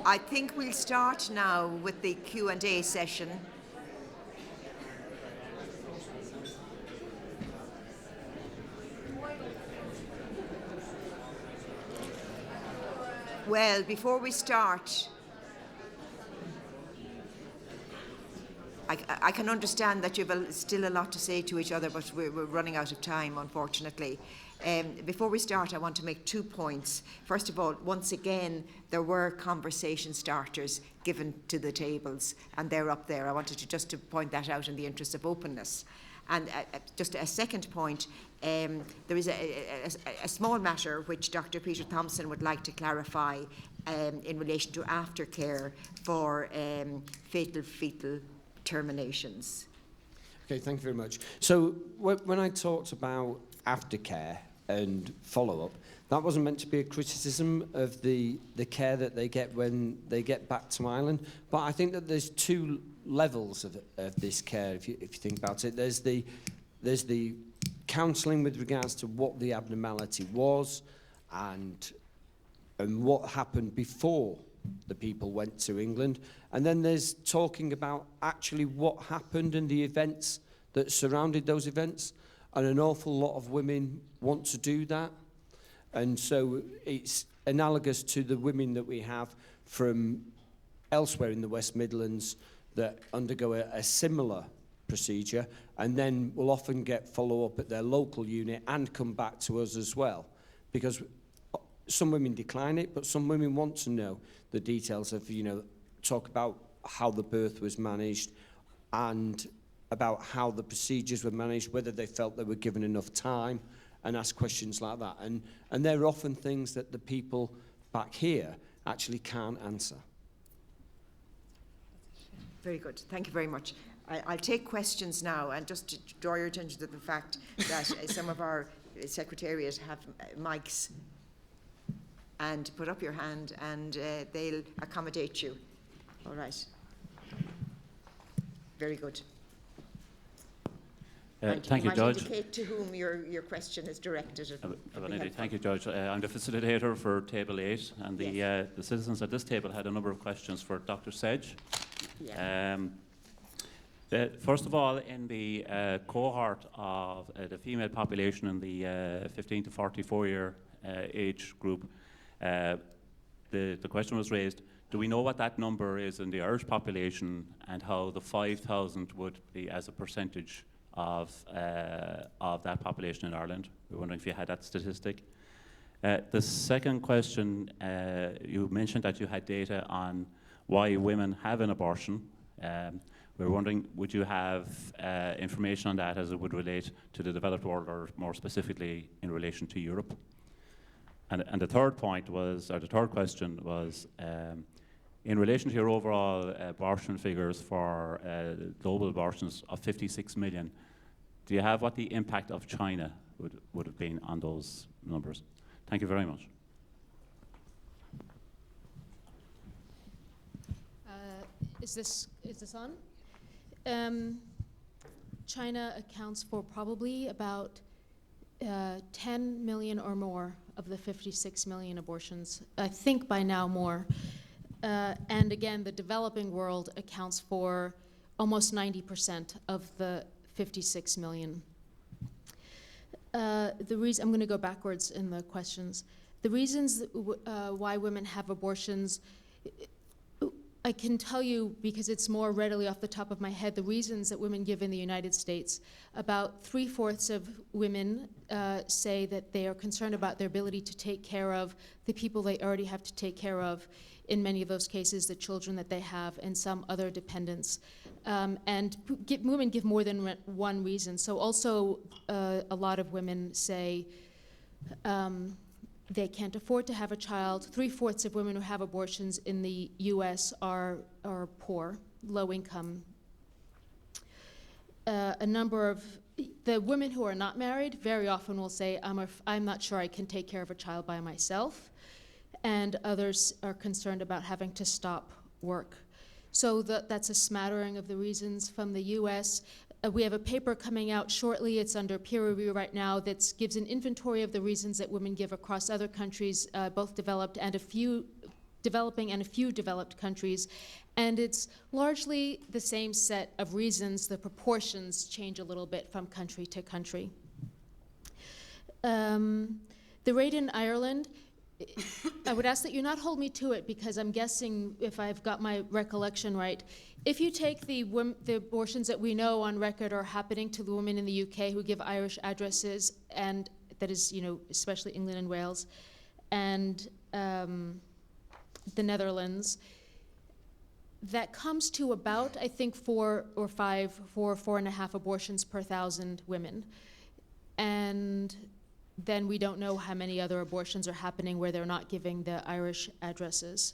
I think we'll start now with the Q&A session. Well, before we start, I can understand that you've still a lot to say to each other, but we're running out of time, unfortunately. Before we start, I want to make 2 points. First of all, once again, there were conversation starters given to the tables, and they're up there. I wanted to point that out in the interest of openness. And just a second point, there is a small matter which Dr. Peter Thompson would like to clarify in relation to aftercare for fetal terminations. Okay, thank you very much. So when I talked about aftercare and follow-up, that wasn't meant to be a criticism of the care that they get when they get back to Ireland, but I think that there's 2 levels of this care, if you think about it. There's the counselling with regards to what the abnormality was and what happened before the people went to England, and then there's talking about actually what happened and the events that surrounded those events, and an awful lot of women want to do that, and so it's analogous to the women that we have from elsewhere in the West Midlands that undergo a similar procedure and then will often get follow-up at their local unit and come back to us as well, because some women decline it, but some women want to know the details of, talk about how the birth was managed and about how the procedures were managed, whether they felt they were given enough time, and ask questions like that. And they're often things that the people back here actually can't answer. Very good. Thank you very much. I'll take questions now, and just to draw your attention to the fact that some of our secretariat have mics, and put up your hand and they'll accommodate you. All right. Very good. Thank you, Judge. Indicate to whom your question is directed. Thank you, Judge. I'm the facilitator for Table 8, and yes. The citizens at this table had a number of questions for Dr. Sedge. Yeah. First of all, in the cohort of the female population in the 15 to 44 year age group, the question was raised, do we know what that number is in the Irish population and how the 5,000 would be as a percentage of that population in Ireland? We're wondering if you had that statistic. The second question, you mentioned that you had data on why women have an abortion. We're wondering, would you have information on that as it would relate to the developed world, or more specifically in relation to Europe? And the third point was, or the third question was, in relation to your overall abortion figures for global abortions of 56 million, do you have what the impact of China would have been on those numbers? Thank you very much. Is this on? China accounts for probably about 10 million or more of the 56 million abortions. I think by now more. And again, the developing world accounts for almost 90% of the 56 million. The reason, I'm going to go backwards in the questions. The reasons why women have abortions, I can tell you, because it's more readily off the top of my head, the reasons that women give in the United States. About 3/4 of women say that they are concerned about their ability to take care of the people they already have to take care of, in many of those cases, the children that they have and some other dependents. And women give more than one reason. So also a lot of women say they can't afford to have a child. 3/4 of women who have abortions in the US are poor, low income. A number of the women who are not married very often will say, I'm not sure I can take care of a child by myself. And others are concerned about having to stop work. So that's a smattering of the reasons from the US. We have a paper coming out shortly. It's under peer review right now that gives an inventory of the reasons that women give across other countries, both developed and a few developing and a few developed countries. And it's largely the same set of reasons. The proportions change a little bit from country to country. The rate in Ireland, I would ask that you not hold me to it, because I'm guessing, if I've got my recollection right, if you take the abortions that we know on record are happening to the women in the UK who give Irish addresses, and that is, especially England and Wales, and the Netherlands, that comes to about, I think, 4 or 4.5 abortions per 1,000 women. And then we don't know how many other abortions are happening where they're not giving the Irish addresses.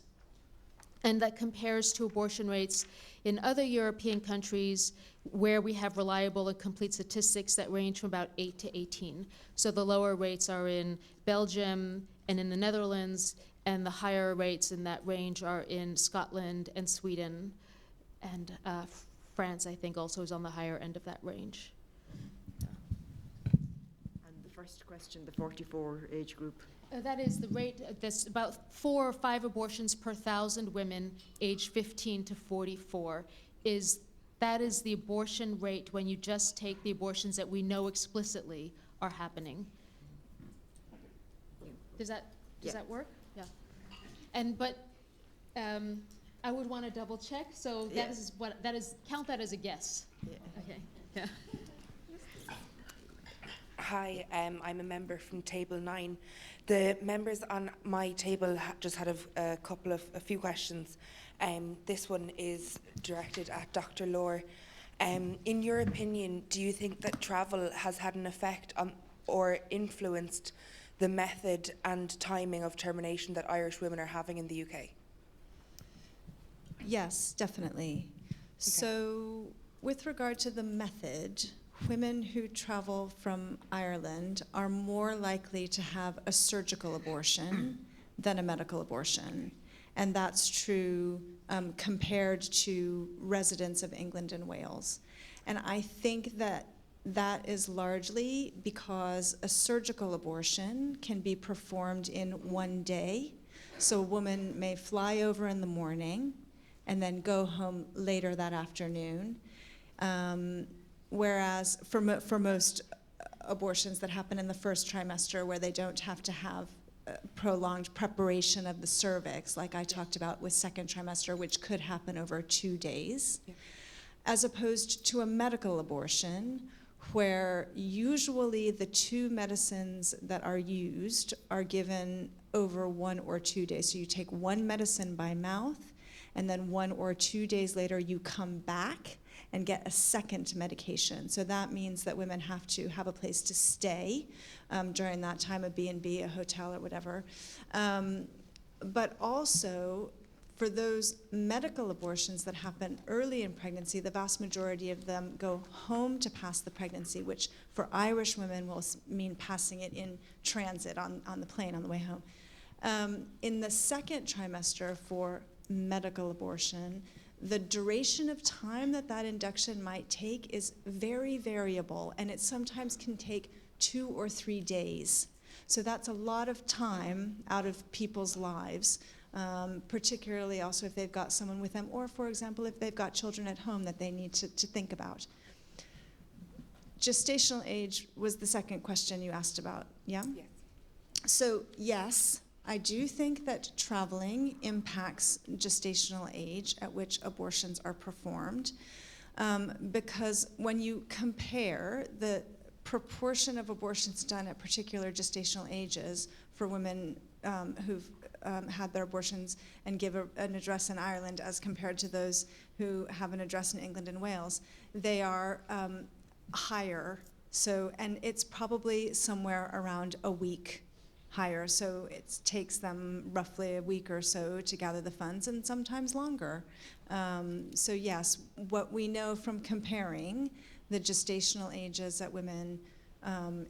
And that compares to abortion rates in other European countries where we have reliable and complete statistics that range from about 8 to 18. So the lower rates are in Belgium and in the Netherlands, and the higher rates in that range are in Scotland and Sweden. And France, I think, also is on the higher end of that range. First question, the 44 age group. That is the rate, that's about 4 or 5 abortions per 1,000 women aged 15 to 44. That is the abortion rate when you just take the abortions that we know explicitly are happening. Does that work? Yeah. I would want to double check, so that is count that as a guess. Yeah. Okay. Yeah. Hi, I'm a member from Table 9. The members on my table just had a few questions. This one is directed at Dr. Lohr. In your opinion, do you think that travel has had an effect on or influenced the method and timing of termination that Irish women are having in the UK? Yes, definitely. Okay. So with regard to the method, women who travel from Ireland are more likely to have a surgical abortion than a medical abortion. And that's true compared to residents of England and Wales. And I think that is largely because a surgical abortion can be performed in one day. So a woman may fly over in the morning and then go home later that afternoon. Whereas for most abortions that happen in the first trimester, where they don't have to have prolonged preparation of the cervix, like I talked about with second trimester, which could happen over 2 days, as opposed to a medical abortion, where usually the 2 medicines that are used are given over 1 or 2 days. So you take 1 medicine by mouth, and then 1 or 2 days later you come back and get a second medication. So that means that women have to have a place to stay during that time, a B&B, a hotel, or whatever. But also, for those medical abortions that happen early in pregnancy, the vast majority of them go home to pass the pregnancy, which for Irish women will mean passing it in transit on the plane on the way home. In the second trimester for medical abortion, the duration of time that induction might take is very variable, and it sometimes can take 2 or 3 days. So that's a lot of time out of people's lives, particularly also if they've got someone with them, or for example, if they've got children at home that they need to think about. Gestational age was the second question you asked about, yeah? Yes. So yes, I do think that traveling impacts gestational age at which abortions are performed, because when you compare the proportion of abortions done at particular gestational ages for women who've had their abortions and give an address in Ireland as compared to those who have an address in England and Wales, they are higher. So, and it's probably somewhere around a week higher, so it takes them roughly a week or so to gather the funds, and sometimes longer. So yes, what we know from comparing the gestational ages that women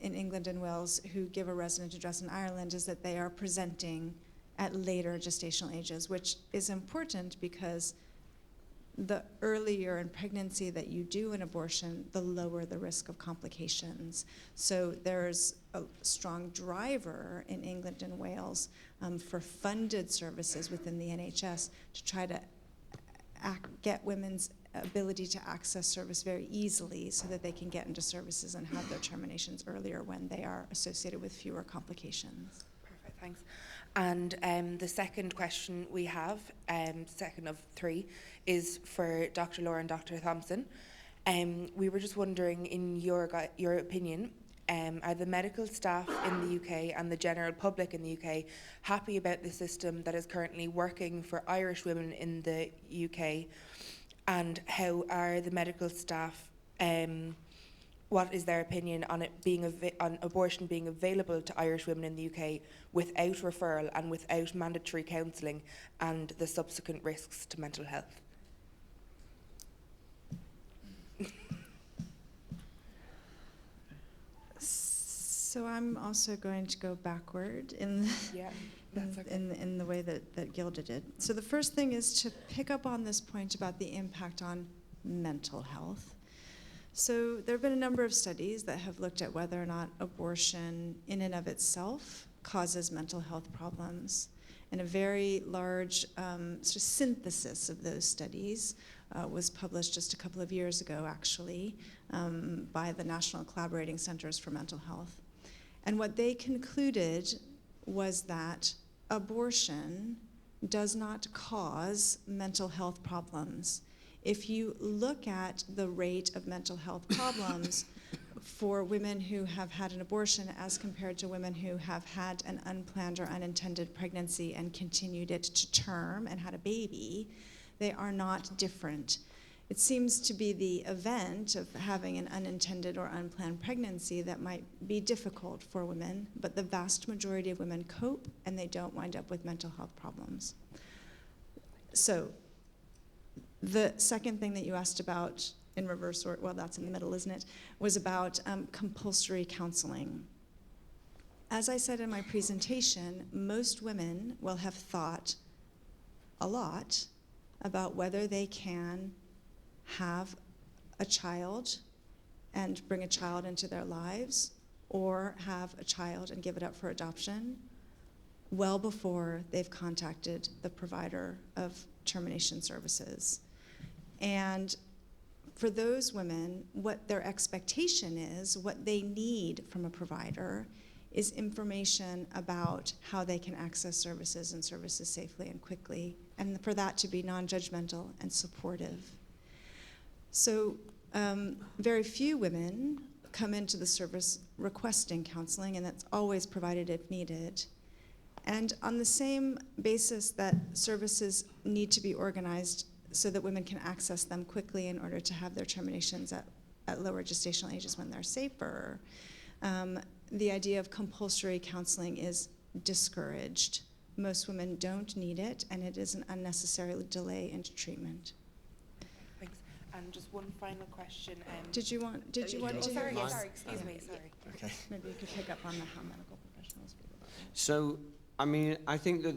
in England and Wales who give a resident address in Ireland is that they are presenting at later gestational ages, which is important because the earlier in pregnancy that you do an abortion, the lower the risk of complications. So there's a strong driver in England and Wales for funded services within the NHS to try to get women's ability to access service very easily so that they can get into services and have their terminations earlier when they are associated with fewer complications. Perfect, thanks. And the second question we have, second of three, is for Dr. Laura and Dr. Thompson. We were just wondering, in your opinion, are the medical staff in the UK and the general public in the UK happy about the system that is currently working for Irish women in the UK? And how are the medical staff, what is their opinion on it being on abortion being available to Irish women in the UK without referral and without mandatory counselling and the subsequent risks to mental health? So I'm also going to go backward in in the way that Gilda did. So the first thing is to pick up on this point about the impact on mental health. So there have been a number of studies that have looked at whether or not abortion in and of itself causes mental health problems. And a very large sort of synthesis of those studies was published just a couple of years ago, actually, by the National Collaborating Centers for Mental Health. And what they concluded was that abortion does not cause mental health problems. If you look at the rate of mental health problems for women who have had an abortion as compared to women who have had an unplanned or unintended pregnancy and continued it to term and had a baby, they are not different. It seems to be the event of having an unintended or unplanned pregnancy that might be difficult for women, but the vast majority of women cope and they don't wind up with mental health problems. So the second thing that you asked about in reverse, or well, that's in the middle, isn't it, was about compulsory counseling. As I said in my presentation, most women will have thought a lot about whether they can have a child and bring a child into their lives, or have a child and give it up for adoption, well before they've contacted the provider of termination services. And for those women, what their expectation is, what they need from a provider, is information about how they can access services and services safely and quickly, and for that to be non-judgmental and supportive. So very few women come into the service requesting counseling, and that's always provided if needed. And on the same basis that services need to be organized so that women can access them quickly in order to have their terminations at lower gestational ages when they're safer, the idea of compulsory counseling is discouraged. Most women don't need it, and it is an unnecessary delay into treatment. Thanks. And just one final question. Did you want to? Sorry, excuse me, sorry. Okay. Maybe you could pick up on how medical professionals feel about it. So, I mean, I think that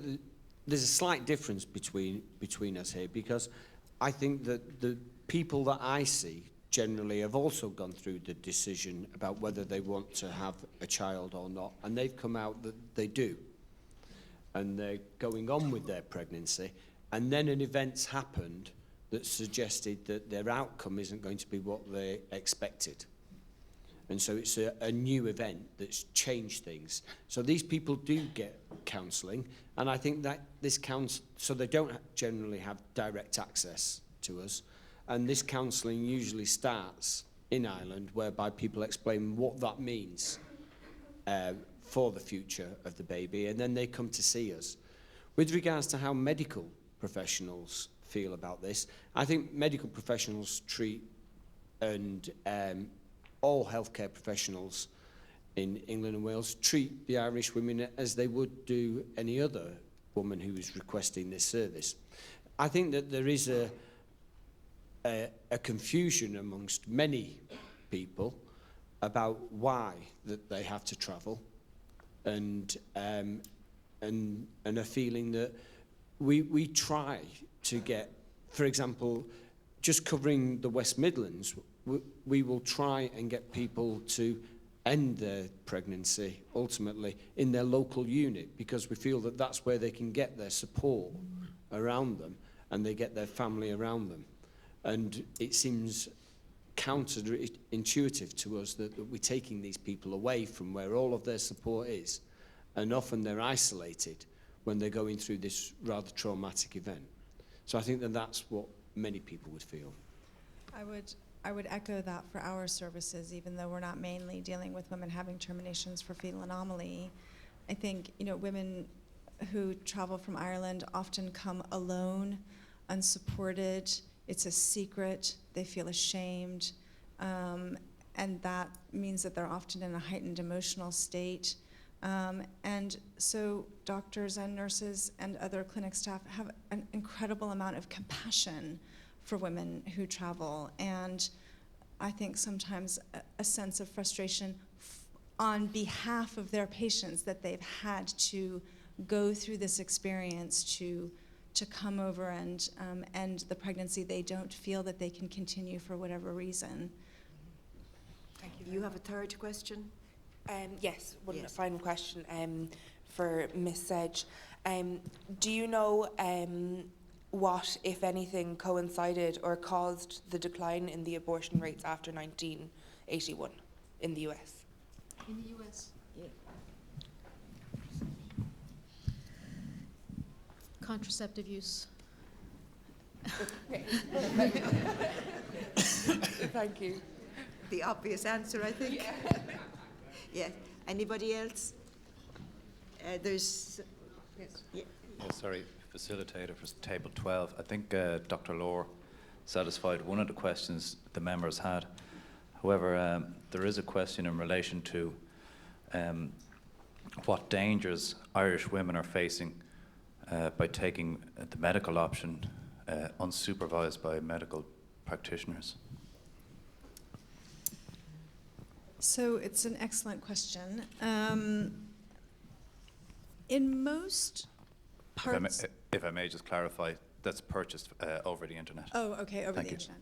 there's a slight difference between us here, because I think that the people that I see generally have also gone through the decision about whether they want to have a child or not, and they've come out that they do, and they're going on with their pregnancy, and then an event's happened that suggested that their outcome isn't going to be what they expected. And so it's a new event that's changed things. So these people do get counselling, and I think that this counts, so they don't generally have direct access to us. And this counselling usually starts in Ireland, whereby people explain what that means for the future of the baby, and then they come to see us. With regards to how medical professionals feel about this, I think medical professionals treat, and all healthcare professionals in England and Wales treat the Irish women as they would do any other woman who is requesting this service. I think that there is a confusion amongst many people about why that they have to travel, and a feeling that we try to get, for example, just covering the West Midlands, we will try and get people to end their pregnancy ultimately in their local unit, because we feel that that's where they can get their support around them and they get their family around them. And it seems counterintuitive to us that we're taking these people away from where all of their support is, and often they're isolated when they're going through this rather traumatic event. So I think that that's what many people would feel. I would echo that for our services, even though we're not mainly dealing with women having terminations for fetal anomaly. I think, women who travel from Ireland often come alone, unsupported. It's a secret. They feel ashamed. And that means that they're often in a heightened emotional state. And so doctors and nurses and other clinic staff have an incredible amount of compassion for women who travel, and I think sometimes a sense of frustration on behalf of their patients that they've had to go through this experience to come over and end the pregnancy. They don't feel that they can continue for whatever reason. Thank you. You have a third question? Yes, one Yes. final question for Ms. Sedge. Do you know what, if anything, coincided or caused the decline in the abortion rates after 1981 in the US? In the US. Contraceptive use. Thank you. The obvious answer, I think. Yeah. Anybody else? There's... Yes. Yeah. Yeah, sorry, facilitator for table 12. I think Dr. Lohr satisfied one of the questions the members had. However, there is a question in relation to what dangers Irish women are facing by taking the medical option unsupervised by medical practitioners. So it's an excellent question. In most parts... If I may just clarify, that's purchased over the internet. Oh, okay, over Thank the you. internet.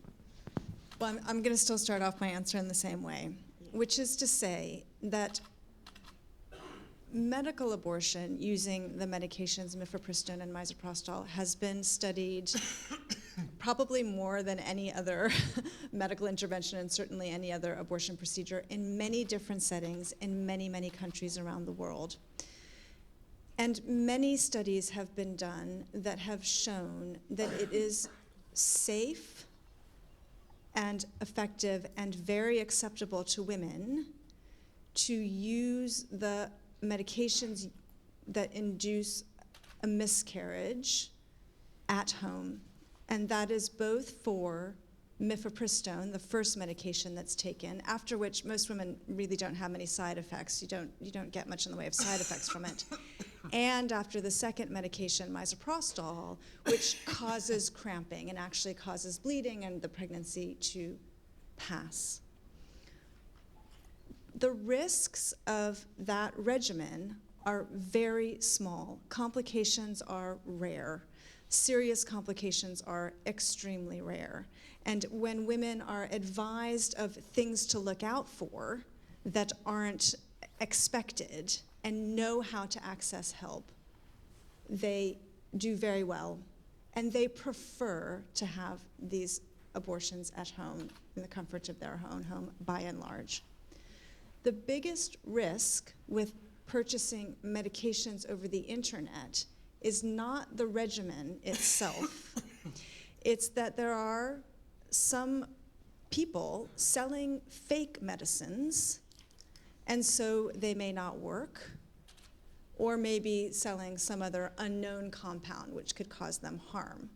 Well, I'm going to still start off my answer in the same way, which is to say that medical abortion using the medications mifepristone and misoprostol has been studied probably more than any other medical intervention, and certainly any other abortion procedure, in many different settings in many, many countries around the world. And many studies have been done that have shown that it is safe and effective and very acceptable to women to use the medications that induce a miscarriage at home. And that is both for mifepristone, the first medication that's taken, after which most women really don't have many side effects. You don't get much in the way of side effects from it. And after the second medication, misoprostol, which causes cramping and actually causes bleeding and the pregnancy to pass. The risks of that regimen are very small. Complications are rare. Serious complications are extremely rare. And when women are advised of things to look out for that aren't expected and know how to access help, they do very well. And they prefer to have these abortions at home, in the comfort of their own home, by and large. The biggest risk with purchasing medications over the internet is not the regimen itself. It's that there are some people selling fake medicines, and so they may not work, or maybe selling some other unknown compound which could cause them harm.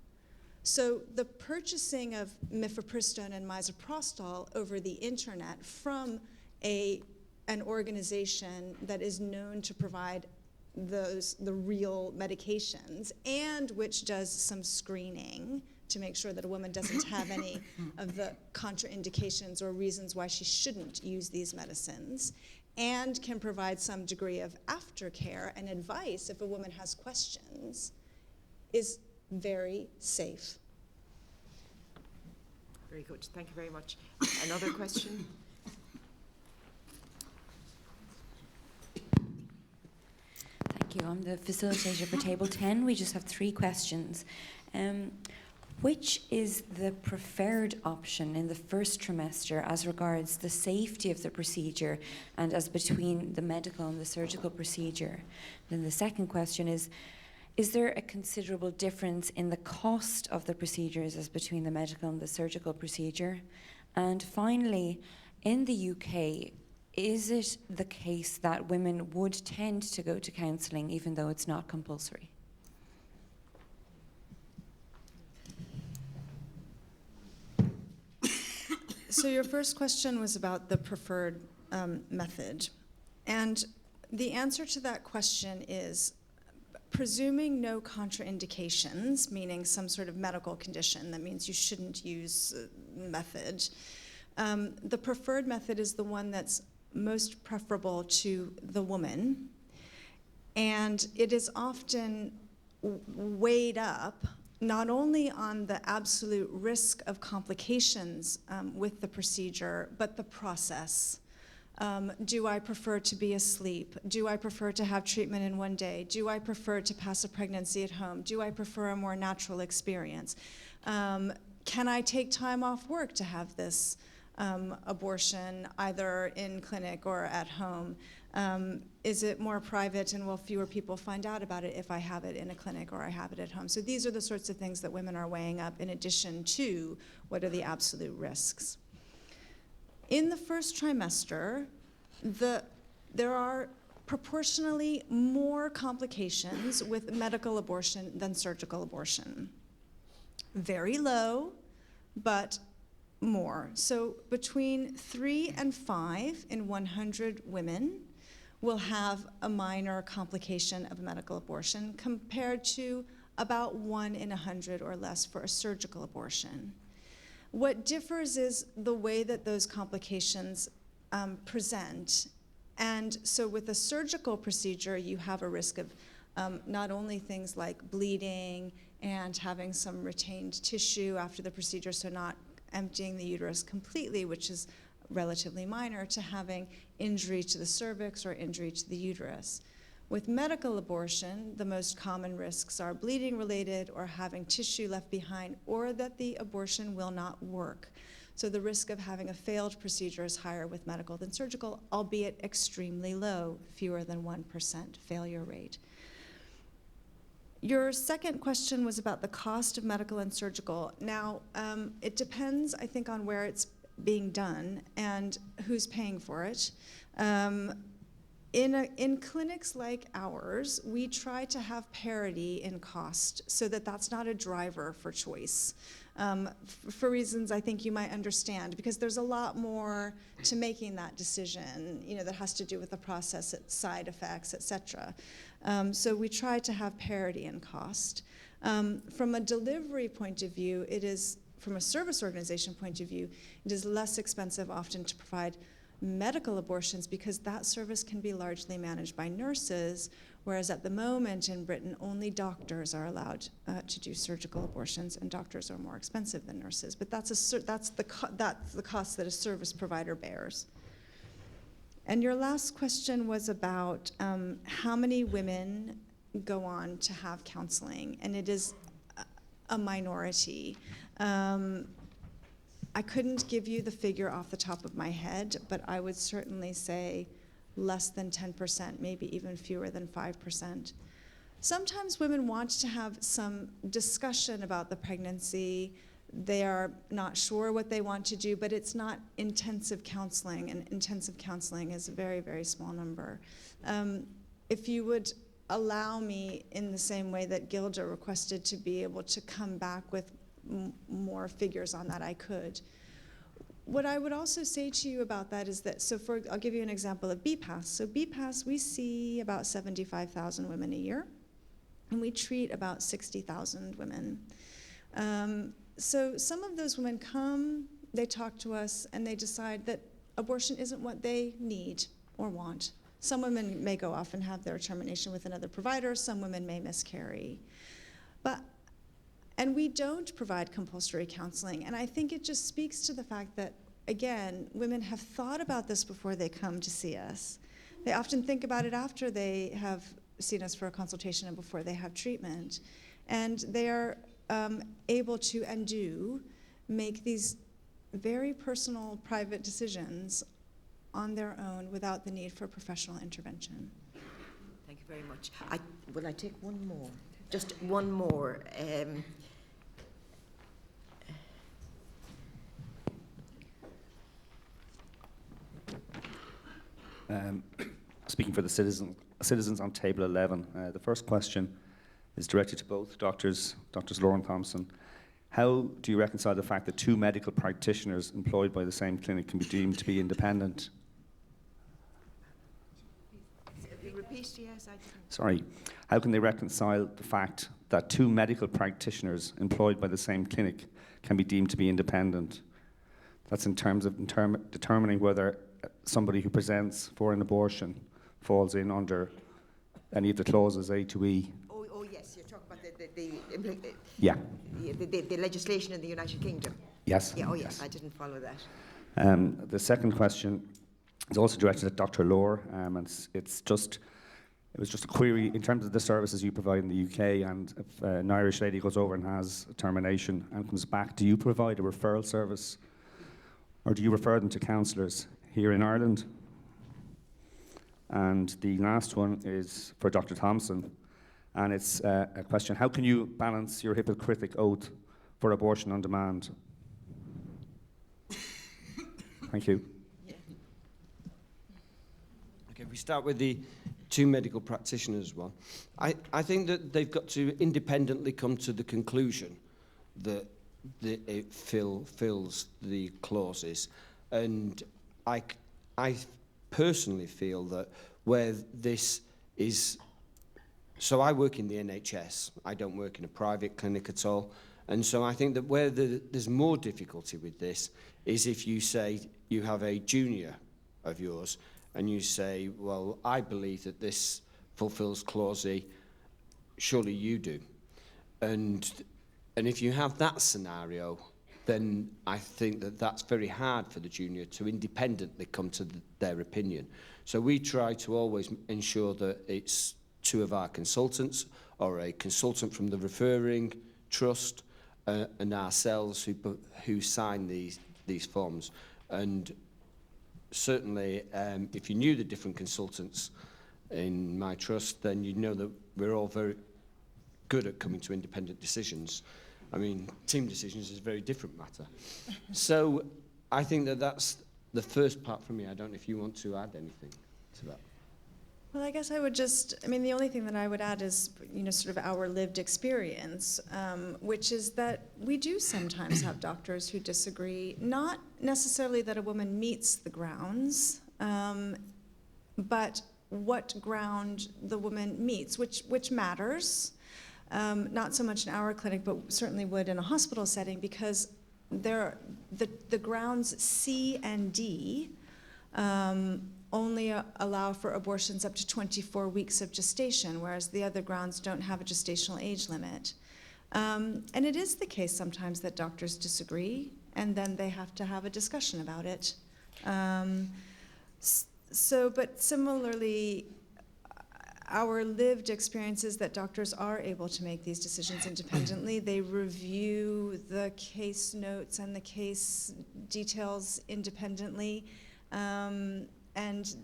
So the purchasing of mifepristone and misoprostol over the internet from an organization that is known to provide the real medications, and which does some screening to make sure that a woman doesn't have any of the contraindications or reasons why she shouldn't use these medicines, and can provide some degree of aftercare and advice if a woman has questions, is very safe. Very good. Thank you very much. Another question? Thank you. I'm the facilitator for Table 10. We just have 3 questions. Which is the preferred option in the first trimester as regards the safety of the procedure and as between the medical and the surgical procedure? Then the second question is there a considerable difference in the cost of the procedures as between the medical and the surgical procedure? And finally, in the UK, is it the case that women would tend to go to counselling even though it's not compulsory? So your first question was about the preferred method. And the answer to that question is, presuming no contraindications, meaning some sort of medical condition that means you shouldn't use method, the preferred method is the one that's most preferable to the woman. And it is often weighed up not only on the absolute risk of complications with the procedure, but the process. Do I prefer to be asleep? Do I prefer to have treatment in one day? Do I prefer to pass a pregnancy at home? Do I prefer a more natural experience? Can I take time off work to have this abortion, either in clinic or at home? Is it more private and will fewer people find out about it if I have it in a clinic or I have it at home? So these are the sorts of things that women are weighing up in addition to what are the absolute risks. In the first trimester, there are proportionally more complications with medical abortion than surgical abortion. Very low, but more. So between 3 and 5 in 100 women will have a minor complication of medical abortion compared to about 1 in 100 or less for a surgical abortion. What differs is the way that those complications present. And so with a surgical procedure, you have a risk of not only things like bleeding and having some retained tissue after the procedure, so not emptying the uterus completely, which is relatively minor, to having injury to the cervix or injury to the uterus. With medical abortion, the most common risks are bleeding related or having tissue left behind, or that the abortion will not work. So the risk of having a failed procedure is higher with medical than surgical, albeit extremely low, fewer than 1% failure rate. Your second question was about the cost of medical and surgical. Now, it depends, I think, on where it's being done and who's paying for it. In clinics like ours, we try to have parity in cost so that that's not a driver for choice. For reasons I think you might understand, because there's a lot more to making that decision, that has to do with the process, side effects, et cetera. So we try to have parity in cost. From a delivery point of view, from a service organization point of view, it is less expensive often to provide medical abortions because that service can be largely managed by nurses, whereas at the moment in Britain, only doctors are allowed to do surgical abortions, and doctors are more expensive than nurses. But that's the cost that a service provider bears. And your last question was about how many women go on to have counseling, and it is a minority. I couldn't give you the figure off the top of my head, but I would certainly say less than 10%, maybe even fewer than 5%. Sometimes women want to have some discussion about the pregnancy. They are not sure what they want to do, but it's not intensive counseling, and intensive counseling is a very, very small number. If you would allow me, in the same way that Gilda requested to be able to come back with more figures on that, I could. What I would also say to you about that is that, I'll give you an example of BPAS. So BPAS, we see about 75,000 women a year, and we treat about 60,000 women. So some of those women come, they talk to us, and they decide that abortion isn't what they need or want. Some women may go off and have their termination with another provider. Some women may miscarry. And we don't provide compulsory counseling. And I think it just speaks to the fact that, again, women have thought about this before they come to see us. They often think about it after they have seen us for a consultation and before they have treatment. And they are able to and do make these very personal, private decisions on their own without the need for professional intervention. Thank you very much. Will I take one more? Just one more. Speaking for the citizens on table 11, the first question is directed to both Drs. Law and Thompson. How do you reconcile the fact that two medical practitioners employed by the same clinic can be deemed to be independent? Repeat, yes, I didn't. Sorry. How can they reconcile the fact that two medical practitioners employed by the same clinic can be deemed to be independent? That's in terms of determining whether somebody who presents for an abortion falls in under any of the clauses A to E. Oh yes, you're talking about the legislation in the United Kingdom. Yes. Yeah. Oh yes, yes. I didn't follow that. The second question is also directed at Dr. Lohr, and it was just a query in terms of the services you provide in the UK, and if an Irish lady goes over and has a termination and comes back, do you provide a referral service, or do you refer them to counsellors here in Ireland? And the last one is for Dr. Thompson, and it's a question: how can you balance your Hippocratic oath for abortion on demand? Thank you. Okay, we start with the two medical practitioners one. I think that they've got to independently come to the conclusion that it fills the clauses. And I personally feel that where this is... So I work in the NHS. I don't work in a private clinic at all. And so I think that where there's more difficulty with this is if you say you have a junior of yours and you say, well, I believe that this fulfills clause E, surely you do. And if you have that scenario, then I think that that's very hard for the junior to independently come to their opinion. So we try to always ensure that it's two of our consultants or a consultant from the referring trust and ourselves who sign these forms. And certainly, if you knew the different consultants in my trust, then you'd know that we're all very good at coming to independent decisions. I mean, team decisions is a very different matter. So I think that that's the first part for me. I don't know if you want to add anything to that. Well, I guess I would the only thing that I would add is, sort of our lived experience, which is that we do sometimes have doctors who disagree, not necessarily that a woman meets the grounds, but what ground the woman meets, which matters, not so much in our clinic, but certainly would in a hospital setting, because the grounds C and D only allow for abortions up to 24 weeks of gestation, whereas the other grounds don't have a gestational age limit. And it is the case sometimes that doctors disagree, and then they have to have a discussion about it. But similarly, our lived experience is that doctors are able to make these decisions independently. They review the case notes and the case details independently. And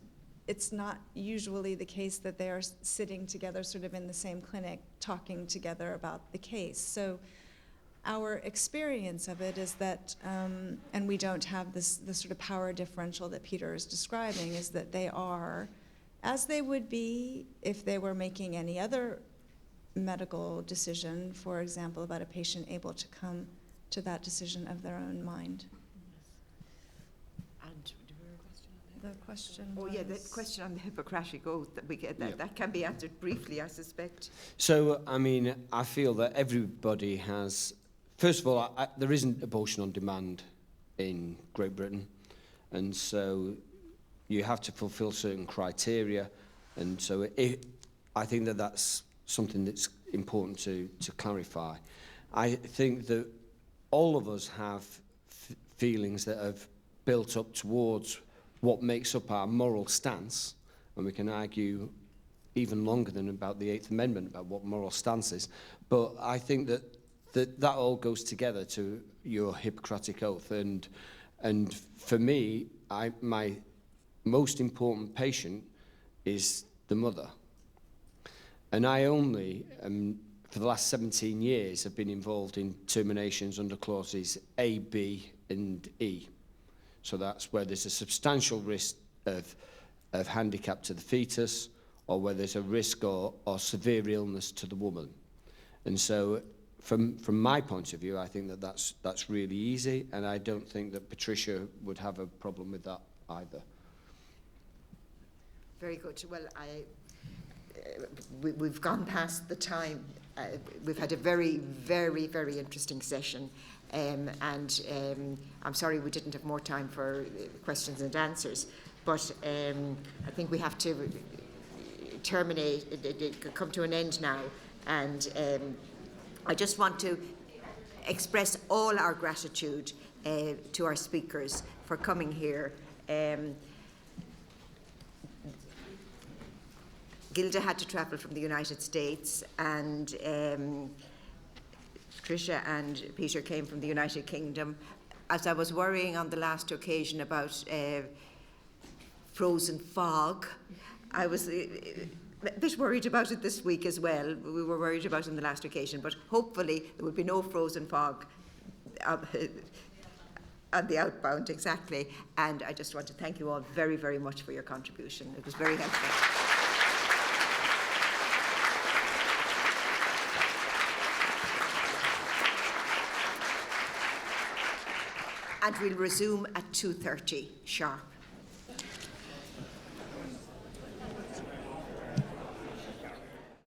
it's not usually the case that they are sitting together sort of in the same clinic talking together about the case. So our experience of it is that, and we don't have this sort of power differential that Peter is describing, is that they are, as they would be if they were making any other medical decision, for example, about a patient, able to come to that decision of their own mind. The question the question on the Hippocratic Oath, that we get that can be answered briefly, I suspect. So, I mean, I feel that everybody has... First of all, there isn't abortion on demand in Great Britain, and so you have to fulfil certain criteria, and so I think that that's something that's important to clarify. I think that all of us have feelings that have built up towards what makes up our moral stance, and we can argue even longer than about the Eighth Amendment about what moral stance is. But I think that all goes together to your Hippocratic Oath, and for me, my most important patient is the mother. And I only, for the last 17 years, have been involved in terminations under clauses A, B, and E. So that's where there's a substantial risk of handicap to the fetus, or where there's a risk or severe illness to the woman. And so from my point of view, I think that's really easy, and I don't think that Patricia would have a problem with that either. Very good. Well, we've gone past the time. We've had a very, very, very interesting session, and I'm sorry we didn't have more time for questions and answers, but I think we have to come to an end now, and I just want to express all our gratitude to our speakers for coming here. Gilda had to travel from the United States, and Patricia and Peter came from the United Kingdom. As I was worrying on the last occasion about frozen fog, I was a bit worried about it this week as well. We were worried about it on the last occasion, but hopefully there will be no frozen fog on the outbound, exactly. And I just want to thank you all very, very much for your contribution. It was very helpful. And we'll resume at 2:30 sharp.